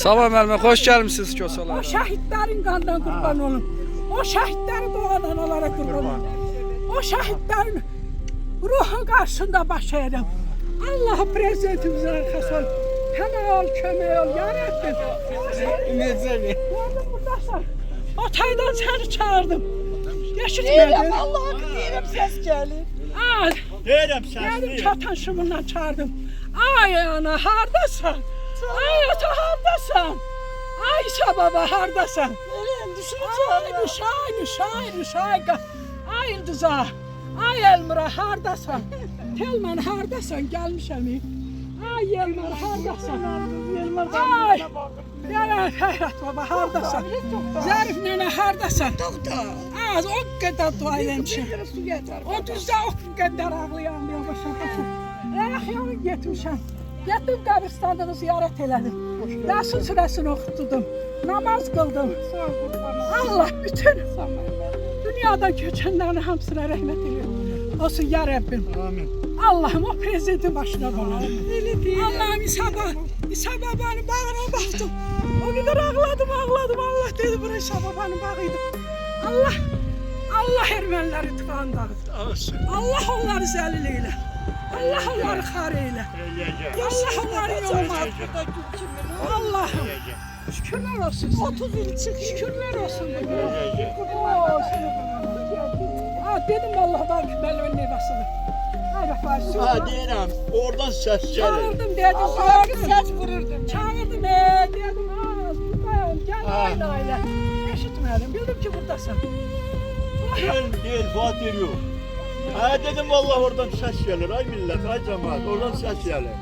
Sabah Məlmə, xoş gəlmisiniz O Kosalara. şəhidlərin qandan qurban olun. O şəhidlərin doğan analara qurban olun. O şəhidlərin ruhu qarşısında baş əyirəm. Allah prezidentimizin arxası ol. Həmə ol, kömək ol, ya Rəbbim. Necəli? Gördüm buradasan. O taydan səni çağırdım. Eşitmədin. Allah'a deyirəm səs gəlir. Ay, Deyirəm gəldim səs. çatan şımından çağırdım. Ay ana, hardasan? Ay ata, hardasan? Ay İsa baba, hardasan? Eləyəm Ay Nüşay. Ay İldiza. Ay Elmira, hardasan? Telman, hardasan? Gəlmişəm. Ay Elmira, hardasan? Ay. Ya Xeyrat baba, hardasan? Zərif nənə, hardasan? Doktor. Az o qədər dua eləmişəm. Su gətir. O düzdə o qədər ağlayan bir başa. Ayaqyamı getmişəm. Getdim qəbristanlığı ziyarət elədim. Yasin surəsini oxutdum. Namaz qıldım. Allah bütün dünyadan köçənlərin hamısına rəhmət eylesin. Olsun ya Rəbbim. Amin. Allah'ım o prezidentin başına dolanır. Allah'ım İsa babanın bağına baktım. O kadar ağladım. Allah dedi buraya İsa babanın bağıydı. Allah Erməniləri tıkan dağıt. Allah onları zəlil eyle. Allah onları xar eyle. Allah onları yolmaz. Allah'ım. Şükürler olsun. 30 il çık. Şükürler olsun. Dedim vallahi ben Məlvənin nevasıdır. Ha deyirəm, oradan səs gəlir. Çağırdım dedim. Allah'a səs vururdum. Çağırdım dedim. Buradayım. Gel aile. Eşitmedim. Bildim ki buradasın. Değil, Fatih yok. Ha dedim vallahi oradan səs gəlir. Ay millət, ay cəmaət, oradan səs gəlir.